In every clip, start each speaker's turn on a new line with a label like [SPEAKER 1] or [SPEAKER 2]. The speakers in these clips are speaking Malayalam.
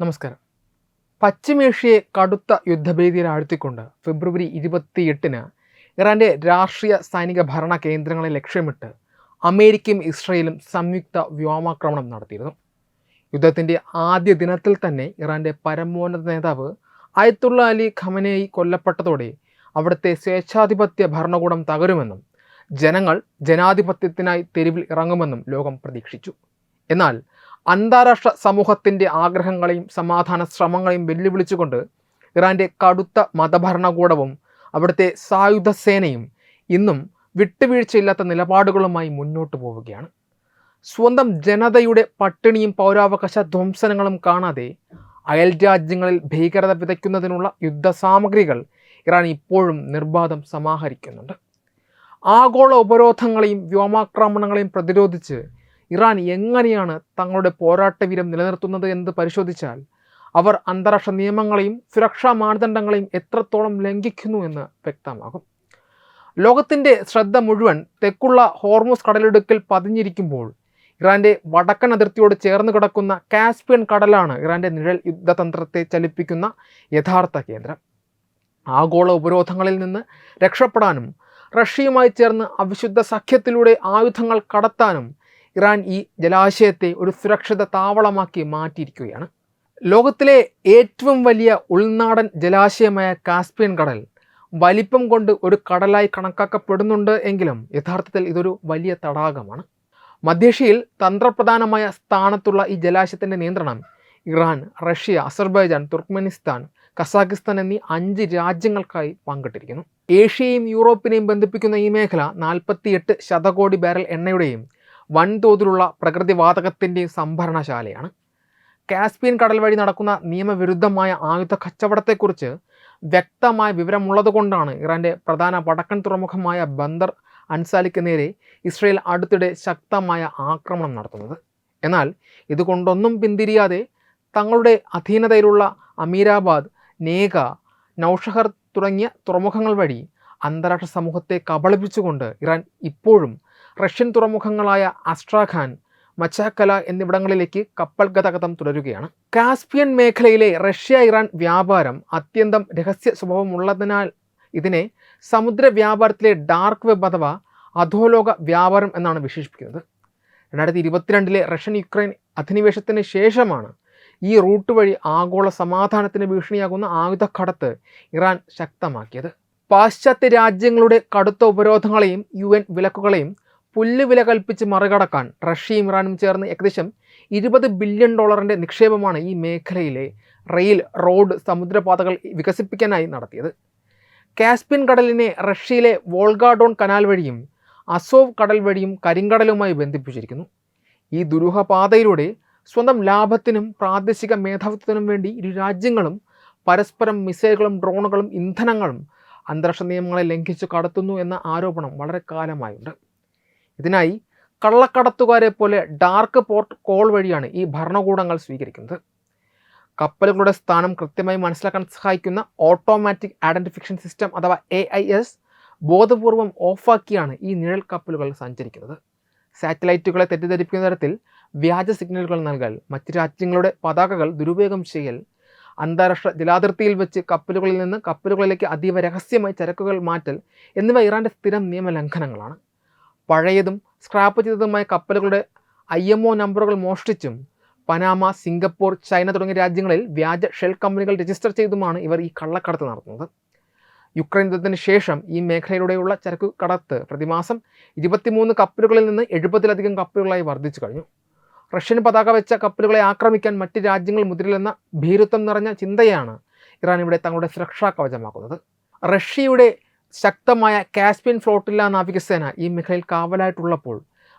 [SPEAKER 1] നമസ്കാരം. പശ്ചിമേഷ്യയെ കടുത്ത യുദ്ധഭീതിയിൽ ആഴ്ത്തിക്കൊണ്ട് ഫെബ്രുവരി 28-ന് ഇറാൻ്റെ രാഷ്ട്രീയ സൈനിക ഭരണ കേന്ദ്രങ്ങളെ ലക്ഷ്യമിട്ട് അമേരിക്കയും ഇസ്രയേലും സംയുക്ത വ്യോമാക്രമണം നടത്തിയിരുന്നു. യുദ്ധത്തിൻ്റെ ആദ്യ ദിനത്തിൽ തന്നെ ഇറാൻ്റെ പരമോന്നത നേതാവ് അയത്തുള്ള അലി ഖമനേയി കൊല്ലപ്പെട്ടതോടെ അവിടുത്തെ സ്വേച്ഛാധിപത്യ ഭരണകൂടം തകരുമെന്നും ജനങ്ങൾ ജനാധിപത്യത്തിനായി തെരുവിൽ ഇറങ്ങുമെന്നും ലോകം പ്രതീക്ഷിച്ചു. എന്നാൽ അന്താരാഷ്ട്ര സമൂഹത്തിൻ്റെ ആഗ്രഹങ്ങളെയും സമാധാന ശ്രമങ്ങളെയും വെല്ലുവിളിച്ചുകൊണ്ട് ഇറാൻ്റെ കടുത്ത മതഭരണകൂടവും അവിടുത്തെ സായുധ സേനയും ഇന്നും വിട്ടുവീഴ്ചയില്ലാത്ത നിലപാടുകളുമായി മുന്നോട്ട് പോവുകയാണ്. സ്വന്തം ജനതയുടെ പട്ടിണിയും പൗരാവകാശ ധ്വംസനങ്ങളും കാണാതെ അയൽ രാജ്യങ്ങളിൽ ഭീകരത വിതയ്ക്കുന്നതിനുള്ള യുദ്ധസാമഗ്രികൾ ഇറാൻ ഇപ്പോഴും നിർബാധം സമാഹരിക്കുന്നുണ്ട്. ആഗോള ഉപരോധങ്ങളെയും വ്യോമാക്രമണങ്ങളെയും പ്രതിരോധിച്ച് ഇറാൻ എങ്ങനെയാണ് തങ്ങളുടെ പോരാട്ടവീര്യം നിലനിർത്തുന്നത് എന്ന് പരിശോധിച്ചാൽ അവർ അന്താരാഷ്ട്ര നിയമങ്ങളെയും സുരക്ഷാ മാനദണ്ഡങ്ങളെയും എത്രത്തോളം ലംഘിക്കുന്നു എന്ന് വ്യക്തമാകും. ലോകത്തിൻ്റെ ശ്രദ്ധ മുഴുവൻ തെക്കുള്ള ഹോർമുസ് കടലിടുക്കിൽ പതിഞ്ഞിരിക്കുമ്പോൾ ഇറാൻ്റെ വടക്കൻ അതിർത്തിയോട് ചേർന്ന് കിടക്കുന്ന കാസ്പിയൻ കടലാണ് ഇറാൻ്റെ നിഴൽ യുദ്ധതന്ത്രത്തെ ചലിപ്പിക്കുന്ന യഥാർത്ഥ കേന്ദ്രം. ആഗോള ഉപരോധങ്ങളിൽ നിന്ന് രക്ഷപ്പെടാനും റഷ്യയുമായി ചേർന്ന് അവിശുദ്ധ സഖ്യത്തിലൂടെ ആയുധങ്ങൾ കടത്താനും ഇറാൻ ഈ ജലാശയത്തെ ഒരു സുരക്ഷിത താവളമാക്കി മാറ്റിയിരിക്കുകയാണ്. ലോകത്തിലെ ഏറ്റവും വലിയ ഉൾനാടൻ ജലാശയമായ കാസ്പിയൻ കടൽ വലിപ്പം കൊണ്ട് ഒരു കടലായി കണക്കാക്കപ്പെടുന്നുണ്ട് എങ്കിലും യഥാർത്ഥത്തിൽ ഇതൊരു വലിയ തടാകമാണ്. മധ്യേഷ്യയിൽ തന്ത്രപ്രധാനമായ സ്ഥാനത്തുള്ള ഈ ജലാശയത്തിൻ്റെ നിയന്ത്രണം Iran, Russia, Azerbaijan, Turkmenistan, Kazakhstan എന്നീ 5 രാജ്യങ്ങൾക്കായി പങ്കിട്ടിരിക്കുന്നു. ഏഷ്യയെയും യൂറോപ്പിനെയും ബന്ധിപ്പിക്കുന്ന ഈ മേഖല 48 ശതകോടി ബാരൽ എണ്ണയുടെയും വൻതോതിലുള്ള പ്രകൃതിവാതകത്തിൻ്റെയും സംഭരണശാലയാണ്. കാസ്പിയൻ കടൽ വഴി നടക്കുന്ന നിയമവിരുദ്ധമായ ആയുധ കച്ചവടത്തെക്കുറിച്ച് വ്യക്തമായ വിവരമുള്ളതുകൊണ്ടാണ് ഇറാൻ്റെ പ്രധാന വടക്കൻ തുറമുഖമായ ബന്ദർ അൻസാലിക്ക് നേരെ ഇസ്രയേൽ അടുത്തിടെ ശക്തമായ ആക്രമണം നടത്തുന്നത്. എന്നാൽ ഇതുകൊണ്ടൊന്നും പിന്തിരിയാതെ തങ്ങളുടെ അധീനതയിലുള്ള അമീരാബാദ്, നേഗ, നൌഷഹർ തുടങ്ങിയ തുറമുഖങ്ങൾ വഴി അന്താരാഷ്ട്ര സമൂഹത്തെ കബളിപ്പിച്ചുകൊണ്ട് ഇറാൻ ഇപ്പോഴും റഷ്യൻ തുറമുഖങ്ങളായ അസ്ട്രാഖാൻ, മച്ചാക്കല എന്നിവിടങ്ങളിലേക്ക് കപ്പൽ ഗതാഗതം തുടരുകയാണ്. കാസ്പിയൻ മേഖലയിലെ റഷ്യ ഇറാൻ വ്യാപാരം അത്യന്തം രഹസ്യ സ്വഭാവമുള്ളതിനാൽ ഇതിനെ സമുദ്ര വ്യാപാരത്തിലെ ഡാർക്ക് വെബ് അഥവാ അധോലോക വ്യാപാരം എന്നാണ് വിശേഷിപ്പിക്കുന്നത്. 2022 റഷ്യൻ യുക്രൈൻ അധിനിവേശത്തിന് ശേഷമാണ് ഈ റൂട്ട് വഴി ആഗോള സമാധാനത്തിന് ഭീഷണിയാകുന്ന ആയുധക്കടത്ത് ഇറാൻ ശക്തമാക്കിയത്. പാശ്ചാത്യ രാജ്യങ്ങളുടെ കടുത്ത ഉപരോധങ്ങളെയും UN വിലക്കുകളെയും പുല്ലുവില കൽപ്പിച്ച് മറികടക്കാൻ റഷ്യയും ഇറാനും ചേർന്ന് ഏകദേശം $20 ബില്യൺ നിക്ഷേപമാണ് ഈ മേഖലയിലെ റെയിൽ, റോഡ്, സമുദ്രപാതകൾ വികസിപ്പിക്കാനായി നടത്തിയത്. കാസ്പിയൻ കടലിനെ റഷ്യയിലെ വോൾഗാഡോൺ കനാൽ വഴിയും അസോവ് കടൽ വഴിയും കരിങ്കടലുമായി ബന്ധിപ്പിച്ചിരിക്കുന്നു. ഈ ദുരൂഹ പാതയിലൂടെ സ്വന്തം ലാഭത്തിനും പ്രാദേശിക മേധാവിത്വത്തിനും വേണ്ടി ഇരു രാജ്യങ്ങളും പരസ്പരം മിസൈലുകളും ഡ്രോണുകളും ഇന്ധനങ്ങളും അന്താരാഷ്ട്ര നിയമങ്ങളെ ലംഘിച്ചു കടത്തുന്നു എന്ന ആരോപണം വളരെ കാലമായുണ്ട്. ഇതിനായി കള്ളക്കടത്തുകാരെ പോലെ ഡാർക്ക് പോർട്ട് കോൾ വഴിയാണ് ഈ ഭരണകൂടങ്ങൾ സ്വീകരിക്കുന്നത്. കപ്പലുകളുടെ സ്ഥാനം കൃത്യമായി മനസ്സിലാക്കാൻ സഹായിക്കുന്ന ഓട്ടോമാറ്റിക് ഐഡൻറ്റിഫിക്കേഷൻ സിസ്റ്റം അഥവാ AIS ബോധപൂർവം ഓഫാക്കിയാണ് ഈ നിഴൽ കപ്പലുകൾ സഞ്ചരിക്കുന്നത്. സാറ്റലൈറ്റുകളെ തെറ്റിദ്ധരിപ്പിക്കുന്ന തരത്തിൽ വ്യാജ സിഗ്നലുകൾ നൽകൽ, മറ്റ് രാജ്യങ്ങളുടെ പതാകകൾ ദുരുപയോഗം ചെയ്യൽ, അന്താരാഷ്ട്ര ജലാതിർത്തിയിൽ വെച്ച് കപ്പലുകളിൽ നിന്ന് കപ്പലുകളിലേക്ക് അതീവ രഹസ്യമായി ചരക്കുകൾ മാറ്റൽ എന്നിവ ഇറാൻ്റെ സ്ഥിരം നിയമലംഘനങ്ങളാണ്. പഴയതും സ്ക്രാപ്പ് ചെയ്തതുമായ കപ്പലുകളുടെ IMO നമ്പറുകൾ മോഷ്ടിച്ചും പനാമ, സിംഗപ്പൂർ, ചൈന തുടങ്ങിയ രാജ്യങ്ങളിൽ വ്യാജ ഷെൽ കമ്പനികൾ രജിസ്റ്റർ ചെയ്തുമാണ് ഇവർ ഈ കള്ളക്കടത്ത് നടത്തുന്നത്. യുക്രൈൻ യുദ്ധത്തിന് ശേഷം ഈ മേഖലയിലൂടെയുള്ള ചരക്കു കടത്ത് പ്രതിമാസം 23 കപ്പലുകളിൽ നിന്ന് 70-ലധികം കപ്പലുകളായി വർദ്ധിച്ചു കഴിഞ്ഞു. റഷ്യൻ പതാക വെച്ച കപ്പലുകളെ ആക്രമിക്കാൻ മറ്റ് രാജ്യങ്ങൾ മുതിരില്ലെന്ന ഭീരുത്വം നിറഞ്ഞ ചിന്തയാണ് ഇറാൻ ഇവിടെ തങ്ങളുടെ സുരക്ഷാ കവചമാക്കുന്നത്. റഷ്യയുടെ ശക്തമായ കാസ്പിയൻ ഫ്ലോട്ടില്ല നാവികസേന ഈ മേഖലയിൽ കാവലായിട്ടുള്ളപ്പോൾ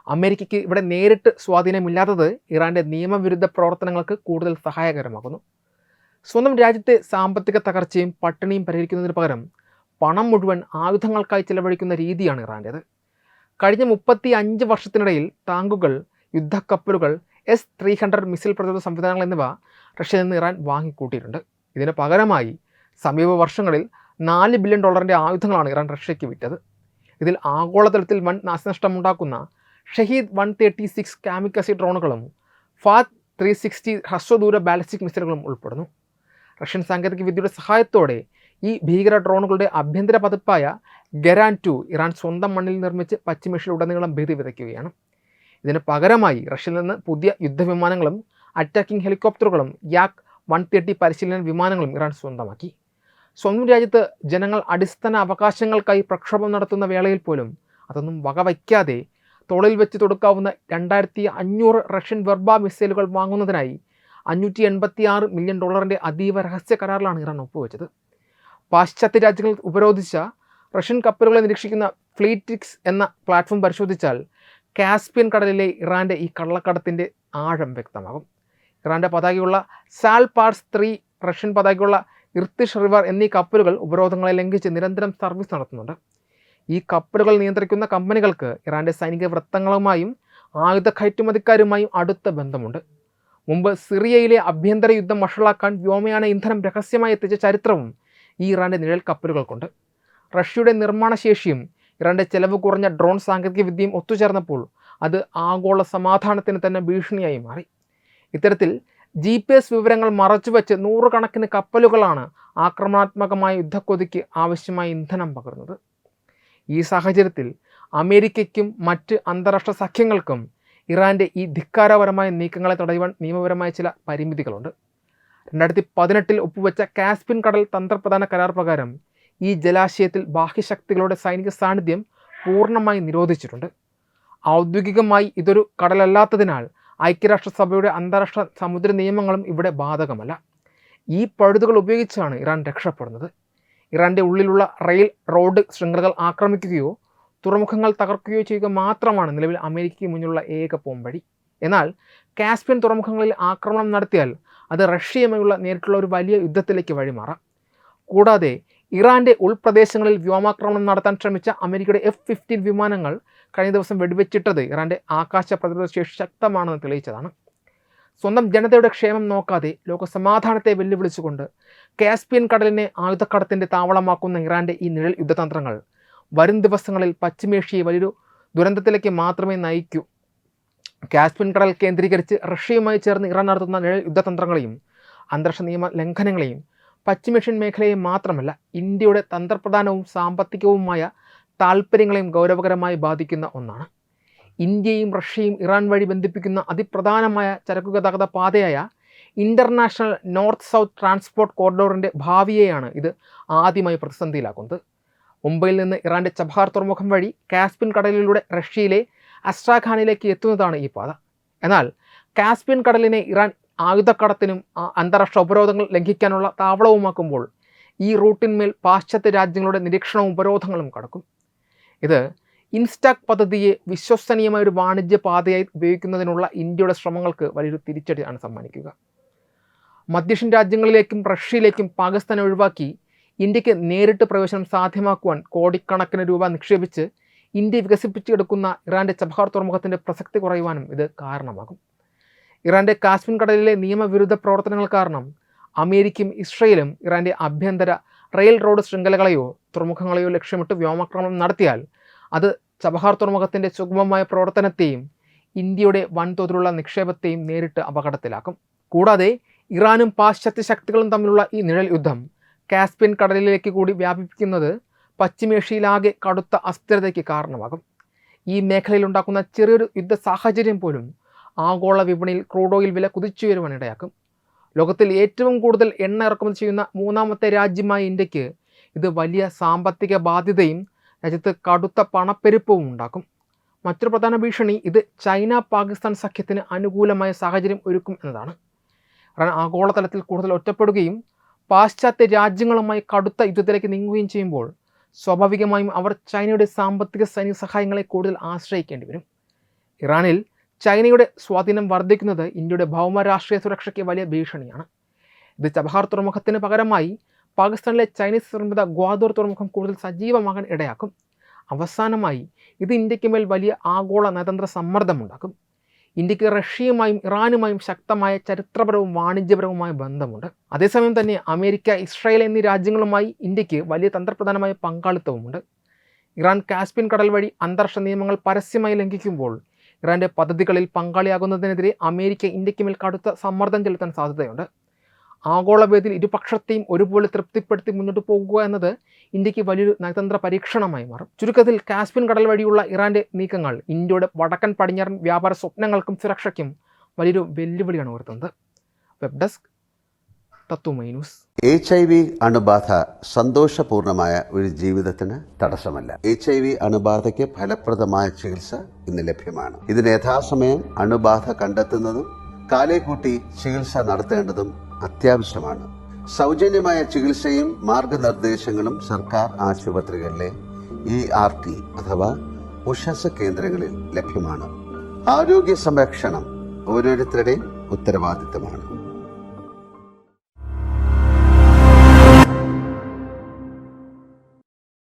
[SPEAKER 1] അമേരിക്കയ്ക്ക് ഇവിടെ നേരിട്ട് സ്വാധീനമില്ലാത്തത് ഇറാൻ്റെ നിയമവിരുദ്ധ പ്രവർത്തനങ്ങൾക്ക് കൂടുതൽ സഹായകരമാകുന്നു. സ്വന്തം രാജ്യത്തെ സാമ്പത്തിക തകർച്ചയും പട്ടിണിയും പരിഹരിക്കുന്നതിന് പകരം പണം മുഴുവൻ ആയുധങ്ങൾക്കായി ചെലവഴിക്കുന്ന രീതിയാണ് ഇറാൻ്റേത്. കഴിഞ്ഞ 35 വർഷത്തിനിടയിൽ ടാങ്കുകൾ, യുദ്ധക്കപ്പലുകൾ, S-300 മിസൈൽ പ്രതിരോധ സംവിധാനങ്ങൾ എന്നിവ റഷ്യയിൽ നിന്ന് ഇറാൻ വാങ്ങിക്കൂട്ടിയിട്ടുണ്ട്. ഇതിന് പകരമായി സമീപ വർഷങ്ങളിൽ $4 ബില്യൺ ആയുധങ്ങളാണ് ഇറാൻ റഷ്യയ്ക്ക് വിറ്റത്. ഇതിൽ ആഗോളതലത്തിൽ വൻ നാശനഷ്ടമുണ്ടാക്കുന്ന ഷഹീദ് 136 കാമിക്കസി ഡ്രോണുകളും ഫാത്ത് 360 ഹ്രസ്വദൂര ബാലിസ്റ്റിക് മിസൈലുകളും ഉൾപ്പെടുന്നു. റഷ്യൻ സാങ്കേതിക വിദ്യയുടെ സഹായത്തോടെ ഈ ഭീകര ഡ്രോണുകളുടെ ആഭ്യന്തര പതിപ്പായ ഗരാൻ 2 ഇറാൻ സ്വന്തം മണ്ണിൽ നിർമ്മിച്ച് പശ്ചിമേഷ്യയിലുടനീളം ഭീതി വിതയ്ക്കുകയാണ്. ഇതിന് പകരമായി റഷ്യയിൽ നിന്ന് പുതിയ യുദ്ധവിമാനങ്ങളും അറ്റാക്കിംഗ് ഹെലികോപ്റ്ററുകളും യാക് 130 പരിശീലന വിമാനങ്ങളും ഇറാൻ സ്വന്തമാക്കി. സ്വന്തം രാജ്യത്ത് ജനങ്ങൾ അടിസ്ഥാന അവകാശങ്ങൾക്കായി പ്രക്ഷോഭം നടത്തുന്ന വേളയിൽ പോലും അതൊന്നും വകവയ്ക്കാതെ തോളിൽ വെച്ച് തൊടുക്കാവുന്ന 2500 റഷ്യൻ വെർബ മിസൈലുകൾ വാങ്ങുന്നതിനായി $586 മില്യൺ അതീവ രഹസ്യ കരാറിലാണ് ഇറാൻ ഒപ്പുവെച്ചത്. പാശ്ചാത്യ രാജ്യങ്ങൾ ഉപരോധിച്ച റഷ്യൻ കപ്പലുകളെ നിരീക്ഷിക്കുന്ന ഫ്ലീറ്റിക്സ് എന്ന പ്ലാറ്റ്ഫോം പരിശോധിച്ചാൽ കാസ്പിയൻ കടലിലെ ഇറാൻ്റെ ഈ കള്ളക്കടത്തിൻ്റെ ആഴം വ്യക്തമാകും. ഇറാൻ്റെ പതാകയുള്ള സാൽ പാർസ് 3, റഷ്യൻ പതാകയുള്ള ഇർത്തിഷ് റിവർ എന്നീ കപ്പലുകൾ ഉപരോധങ്ങളെ ലംഘിച്ച് നിരന്തരം സർവീസ് നടത്തുന്നുണ്ട്. ഈ കപ്പലുകൾ നിയന്ത്രിക്കുന്ന കമ്പനികൾക്ക് ഇറാൻ്റെ സൈനിക വൃത്തങ്ങളുമായും ആയുധ കയറ്റുമതിക്കാരുമായും അടുത്ത ബന്ധമുണ്ട്. മുമ്പ് സിറിയയിലെ ആഭ്യന്തര യുദ്ധം വഷളാക്കാൻ വ്യോമയാന ഇന്ധനം രഹസ്യമായി എത്തിച്ച ചരിത്രവും ഈ ഇറാൻ്റെ നിഴൽ കപ്പലുകൾക്കുണ്ട്. റഷ്യയുടെ നിർമ്മാണശേഷിയും ഇറാൻ്റെ ചെലവ് കുറഞ്ഞ ഡ്രോൺ സാങ്കേതിക വിദ്യയും ഒത്തുചേർന്നപ്പോൾ അത് ആഗോള സമാധാനത്തിന് തന്നെ ഭീഷണിയായി മാറി. ഇത്തരത്തിൽ GPS വിവരങ്ങൾ മറച്ചുവെച്ച് നൂറുകണക്കിന് കപ്പലുകളാണ് ആക്രമണാത്മകമായ യുദ്ധക്കൊതിക്ക് ആവശ്യമായ ഇന്ധനം പകർന്നത്. ഈ സാഹചര്യത്തിൽ അമേരിക്കയ്ക്കും മറ്റ് അന്താരാഷ്ട്ര സഖ്യങ്ങൾക്കും ഇറാൻ്റെ ഈ ധിക്കാരപരമായ നീക്കങ്ങളെ തടയുവാൻ നിയമപരമായ ചില പരിമിതികളുണ്ട്. 2018 ഒപ്പുവെച്ച കാസ്പിയൻ കടൽ തന്ത്രപ്രധാന കരാർ പ്രകാരം ഈ ജലാശയത്തിൽ ബാഹ്യശക്തികളുടെ സൈനിക സാന്നിധ്യം പൂർണ്ണമായി നിരോധിച്ചിട്ടുണ്ട്. ഔദ്യോഗികമായി ഇതൊരു കടലല്ലാത്തതിനാൽ ഐക്യരാഷ്ട്രസഭയുടെ അന്താരാഷ്ട്ര സമുദ്ര നിയമങ്ങളും ഇവിടെ ബാധകമല്ല. ഈ പഴുതുകൾ ഉപയോഗിച്ചാണ് ഇറാൻ രക്ഷപ്പെടുന്നത്. ഇറാൻ്റെ ഉള്ളിലുള്ള റെയിൽ റോഡ് ശൃംഖലകൾ ആക്രമിക്കുകയോ തുറമുഖങ്ങൾ തകർക്കുകയോ ചെയ്യുക മാത്രമാണ് നിലവിൽ അമേരിക്കയ്ക്ക് മുന്നിലുള്ള ഏക പോംവഴി. എന്നാൽ കാസ്പിയൻ തുറമുഖങ്ങളിൽ ആക്രമണം നടത്തിയാൽ അത് റഷ്യയുമായുള്ള നേരിട്ടുള്ള ഒരു വലിയ യുദ്ധത്തിലേക്ക് വഴിമാറാം. കൂടാതെ ഇറാൻ്റെ ഉൾപ്രദേശങ്ങളിൽ വ്യോമാക്രമണം നടത്താൻ ശ്രമിച്ച അമേരിക്കയുടെ F-15 വിമാനങ്ങൾ കഴിഞ്ഞ ദിവസം വെടിവെച്ചിട്ടത് ഇറാൻ്റെ ആകാശ പ്രതിരോധ ശേഷി ശക്തമാണെന്ന് തെളിയിച്ചതാണ്. സ്വന്തം ജനതയുടെ ക്ഷേമം നോക്കാതെ ലോകസമാധാനത്തെ വെല്ലുവിളിച്ചുകൊണ്ട് കാസ്പിയൻ കടലിനെ ആയുധക്കടത്തിൻ്റെ താവളമാക്കുന്ന ഇറാൻ്റെ ഈ നിഴൽ യുദ്ധതന്ത്രങ്ങൾ വരും ദിവസങ്ങളിൽ പശ്ചിമേഷ്യയെ വലിയൊരു ദുരന്തത്തിലേക്ക് മാത്രമേ നയിക്കൂ. കാസ്പിയൻ കടൽ കേന്ദ്രീകരിച്ച് റഷ്യയുമായി ചേർന്ന് ഇറാൻ നടത്തുന്ന നിഴൽ യുദ്ധതന്ത്രങ്ങളെയും അന്താരാഷ്ട്ര നിയമ ലംഘനങ്ങളെയും പശ്ചിമേഷ്യൻ മേഖലയെ മാത്രമല്ല ഇന്ത്യയുടെ തന്ത്രപ്രധാനവും സാമ്പത്തികവുമായ താൽപ്പര്യങ്ങളെയും ഗൗരവകരമായി ബാധിക്കുന്ന ഒന്നാണ്. ഇന്ത്യയും റഷ്യയും ഇറാൻ വഴി ബന്ധിപ്പിക്കുന്ന അതിപ്രധാനമായ ചരക്കു ഗതാഗത പാതയായ ഇൻ്റർനാഷണൽ നോർത്ത് സൗത്ത് ട്രാൻസ്പോർട്ട് കോറിഡോറിൻ്റെ ഭാവിയെയാണ് ഇത് ആദ്യമായി പ്രതിസന്ധിയിലാക്കുന്നത്. മുംബൈയിൽ നിന്ന് ഇറാൻ്റെ ചബഹാർ തുറമുഖം വഴി കാസ്പിയൻ കടലിലൂടെ റഷ്യയിലെ അസ്ട്രാഖാനിലേക്ക് എത്തുന്നതാണ് ഈ പാത. എന്നാൽ കാസ്പിയൻ കടലിനെ ഇറാൻ ആയുധക്കടത്തിനും അന്താരാഷ്ട്ര ഉപരോധങ്ങൾ ലംഘിക്കാനുള്ള താവളവുമാക്കുമ്പോൾ ഈ റൂട്ടിന്മേൽ പാശ്ചാത്യ രാജ്യങ്ങളുടെ നിരീക്ഷണവും ഉപരോധങ്ങളും കടക്കും. ഇത് ഇൻസ്റ്റാക് പദ്ധതിയെ വിശ്വസനീയമായ ഒരു വാണിജ്യ പാതയായി ഉപയോഗിക്കുന്നതിനുള്ള ഇന്ത്യയുടെ ശ്രമങ്ങൾക്ക് വലിയൊരു തിരിച്ചടിയാണ് സമ്മാനിക്കുക. മധ്യേഷ്യൻ രാജ്യങ്ങളിലേക്കും റഷ്യയിലേക്കും പാകിസ്ഥാനെ ഒഴിവാക്കി ഇന്ത്യക്ക് നേരിട്ട് പ്രവേശനം സാധ്യമാക്കുവാൻ കോടിക്കണക്കിന് രൂപ നിക്ഷേപിച്ച് ഇന്ത്യ വികസിപ്പിച്ചെടുക്കുന്ന ഇറാൻ്റെ ചബഹാർ തുറമുഖത്തിൻ്റെ പ്രസക്തി കുറയുവാനും ഇത് കാരണമാകും. ഇറാൻ്റെ കാസ്പിയൻ കടലിലെ നിയമവിരുദ്ധ പ്രവർത്തനങ്ങൾ കാരണം അമേരിക്കയും ഇസ്രയേലും ഇറാൻ്റെ ആഭ്യന്തര റെയിൽ റോഡ് ശൃംഖലകളെയോ തുറമുഖങ്ങളെയോ ലക്ഷ്യമിട്ട് വ്യോമാക്രമണം നടത്തിയാൽ അത് ചബഹാർ തുറമുഖത്തിൻ്റെ സുഗമമായ പ്രവർത്തനത്തെയും ഇന്ത്യയുടെ വൻതോതിലുള്ള നിക്ഷേപത്തെയും നേരിട്ട് അപകടത്തിലാക്കും. കൂടാതെ ഇറാനും പാശ്ചാത്യ ശക്തികളും തമ്മിലുള്ള ഈ നിഴൽ യുദ്ധം കാസ്പിയൻ കടലിലേക്ക് കൂടി വ്യാപിപ്പിക്കുന്നത് പശ്ചിമേഷ്യയിലാകെ കടുത്ത അസ്ഥിരതയ്ക്ക് കാരണമാകും. ഈ മേഖലയിലുണ്ടാക്കുന്ന ചെറിയൊരു യുദ്ധ സാഹചര്യം പോലും ആഗോള വിപണിയിൽ ക്രൂഡ് ഓയിൽ വില കുതിച്ചുയരുവാൻ ഇടയാക്കും. ലോകത്തിൽ ഏറ്റവും കൂടുതൽ എണ്ണ ഇറക്കുമതി ചെയ്യുന്ന മൂന്നാമത്തെ രാജ്യമായ ഇന്ത്യക്ക് ഇത് വലിയ സാമ്പത്തിക ബാധ്യതയും രാജ്യത്ത് കടുത്ത പണപ്പെരുപ്പവും ഉണ്ടാക്കും. മറ്റൊരു പ്രധാന ഭീഷണി ഇത് ചൈന പാകിസ്ഥാൻ സഖ്യത്തിന് അനുകൂലമായ സാഹചര്യം ഒരുക്കും എന്നതാണ്. ഇറാൻ ആഗോളതലത്തിൽ കൂടുതൽ ഒറ്റപ്പെടുകയും പാശ്ചാത്യ രാജ്യങ്ങളുമായി കടുത്ത യുദ്ധത്തിലേക്ക് നീങ്ങുകയും ചെയ്യുമ്പോൾ സ്വാഭാവികമായും അവർ ചൈനയുടെ സാമ്പത്തിക സൈനിക സഹായങ്ങളെ കൂടുതൽ ആശ്രയിക്കേണ്ടി വരും. ഇറാനിൽ ചൈനയുടെ സ്വാധീനം വർദ്ധിക്കുന്നത് ഇന്ത്യയുടെ ഭൗമ രാഷ്ട്രീയ സുരക്ഷയ്ക്ക് വലിയ ഭീഷണിയാണ്. ഇത് ചബഹാർ തുറമുഖത്തിന് പകരമായി പാകിസ്ഥാനിലെ ചൈനീസ് നിർമ്മിത ഗ്വാദർ തുറമുഖം കൂടുതൽ സജീവമാകാൻ ഇടയാക്കും. അവസാനമായി ഇത് ഇന്ത്യക്ക് മേൽ വലിയ ആഗോള നയതന്ത്ര സമ്മർദ്ദമുണ്ടാക്കും. ഇന്ത്യക്ക് റഷ്യയുമായും ഇറാനുമായും ശക്തമായ ചരിത്രപരവും വാണിജ്യപരവുമായ ബന്ധമുണ്ട്. അതേസമയം തന്നെ അമേരിക്ക, ഇസ്രായേൽ എന്നീ രാജ്യങ്ങളുമായി ഇന്ത്യക്ക് വലിയ തന്ത്രപ്രധാനമായ പങ്കാളിത്തവുമുണ്ട്. ഇറാൻ കാസ്പിയൻ കടൽ വഴി അന്താരാഷ്ട്ര നിയമങ്ങൾ പരസ്യമായി ലംഘിക്കുമ്പോൾ ഇറാന്റെ പദ്ധതികളിൽ പങ്കാളിയാകുന്നതിനെതിരെ അമേരിക്ക ഇന്ത്യക്ക് മേൽ കടുത്ത സമ്മർദ്ദം ചെലുത്താൻ സാധ്യതയുണ്ട്. ആഗോളവേദിയിൽ ഇരുപക്ഷത്തെയും ഒരുപോലെ തൃപ്തിപ്പെടുത്തി മുന്നോട്ട് പോകുക എന്നത് ഇന്ത്യക്ക് വലിയൊരു നയതന്ത്ര പരീക്ഷണമായി മാറും. ചുരുക്കത്തിൽ കാസ്പിയൻ കടൽ വഴിയുള്ള ഇറാന്റെ നീക്കങ്ങൾ ഇന്ത്യയുടെ വടക്കൻ പടിഞ്ഞാറൻ വ്യാപാര സ്വപ്നങ്ങൾക്കും സുരക്ഷയ്ക്കും വലിയൊരു വെല്ലുവിളിയാണ് ഉയർത്തുന്നത്. വെബ് ഡെസ്ക് തത്വമൈ ന്യൂസ്.
[SPEAKER 2] HIV അണുബാധ സന്തോഷപൂർണമായ ഒരു ജീവിതത്തിന് തടസ്സമല്ല. HIV അണുബാധയ്ക്ക് ഫലപ്രദമായ ചികിത്സ ഇന്ന് ലഭ്യമാണ്. ഇതിന് യഥാസമയം അണുബാധ കണ്ടെത്തുന്നതും കാലേക്കൂട്ടി ചികിത്സ നടത്തേണ്ടതും അത്യാവശ്യമാണ്. സൗജന്യമായ ചികിത്സയും മാർഗനിർദ്ദേശങ്ങളും സർക്കാർ ആശുപത്രികളിലെ ERT അഥവാ ഉഷസ് കേന്ദ്രങ്ങളിൽ ലഭ്യമാണ്. ആരോഗ്യ സംരക്ഷണം ഓരോരുത്തരുടെയും ഉത്തരവാദിത്തമാണ്.